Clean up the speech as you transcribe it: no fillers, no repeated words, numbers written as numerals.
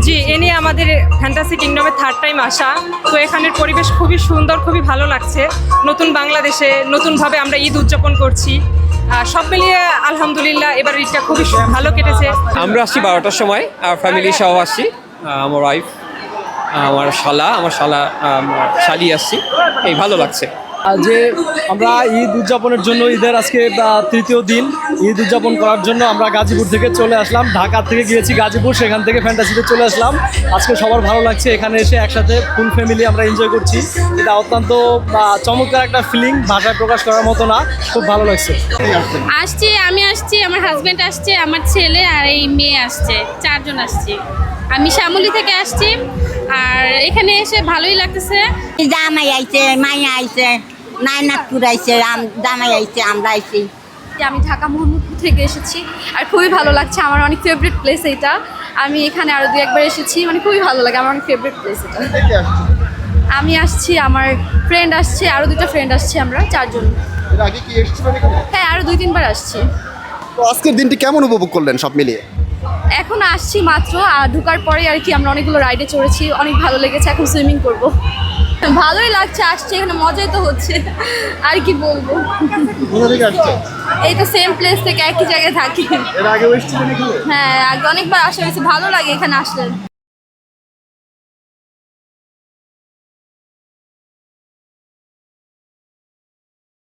জি, এ নিয়ে আমাদের fantasy কিংডমে third time আসা। তো এখানের পরিবেশ খুবই সুন্দর, খুবই ভালো লাগছে। নতুন বাংলাদেশে নতুনভাবে আমরা ঈদ উদযাপন করছি। সব মিলিয়ে আলহামদুলিল্লাহ এবার ঈদটা খুবই ভালো কেটেছে। আমরা আসছি 12টার সময়, আর ফ্যামিলি সহ আসছি। আমার ওয়াইফ, আমার শালা শালি আসছি। এই ভালো লাগছে। যে আমরা ঈদ উদযাপনের জন্য, ঈদের আজকে তৃতীয় দিন, ঈদ উদযাপন করার জন্য আমরা গাজীপুর থেকে চলে আসলাম। ঢাকা থেকে গিয়েছি গাজীপুর, সেখান থেকে ফ্যান্টাসিতে চলে আসলাম। আজকে সবার ভালো লাগছে, এখানে এসে একসাথে ফুল ফ্যামিলি আমরা এনজয় করছি। এটা অত্যন্ত চমৎকার একটা ফিলিং, ভাষায় প্রকাশ করার মতো না, খুব ভালো লাগছে। আমি আসছি, আমার হাজব্যান্ড আসছে, আমার ছেলে আর এই মেয়ে আসছে, 4 জন আসছি। আমি শ্যামলী থেকে আসছি, আর এখানে এসে ভালোই লাগতেছে। জামাই আইছে, মাইয়া আইছে, নাইনাথপুর আইছে, জামাই আইছে, আমরা আইছি। আমি ঢাকা মোহাম্মদপুর থেকে এসেছি, আর খুবই ভালো লাগছে। আমার অনেক ফেভারিট প্লেস এটা। আমি এখানে আরও 2-1 বার এসেছি, মানে খুবই ভালো লাগে। আমার অনেক ফেভারিট প্লেস এটা। আমি আসছি, আমার ফ্রেন্ড আসছে, আরও 2টা ফ্রেন্ড আসছে, আমরা 4 জন। হ্যাঁ, আরও 2-3 বার আসছি। তো আজকের দিনটি কেমন উপভোগ করলেন সব মিলিয়ে? এখন আসছি মাত্র, আর ঢোকার পরে আর কি আমরা অনেকগুলো রাইডে চড়েছি, অনেক ভালো লেগেছে। এখন সুইমিং করব। ভালোই লাগছে, আসছে এখানে, মজাই তো হচ্ছে, আর কি বলবো। কোথা থেকে আসছেন? এই তো সেম প্লেস থেকে, একই জায়গায় থাকি। এর আগে এসেছিলেন এখানে? হ্যাঁ, আগে অনেকবার আসা হয়েছে, ভালো লাগে এখানে আসলে।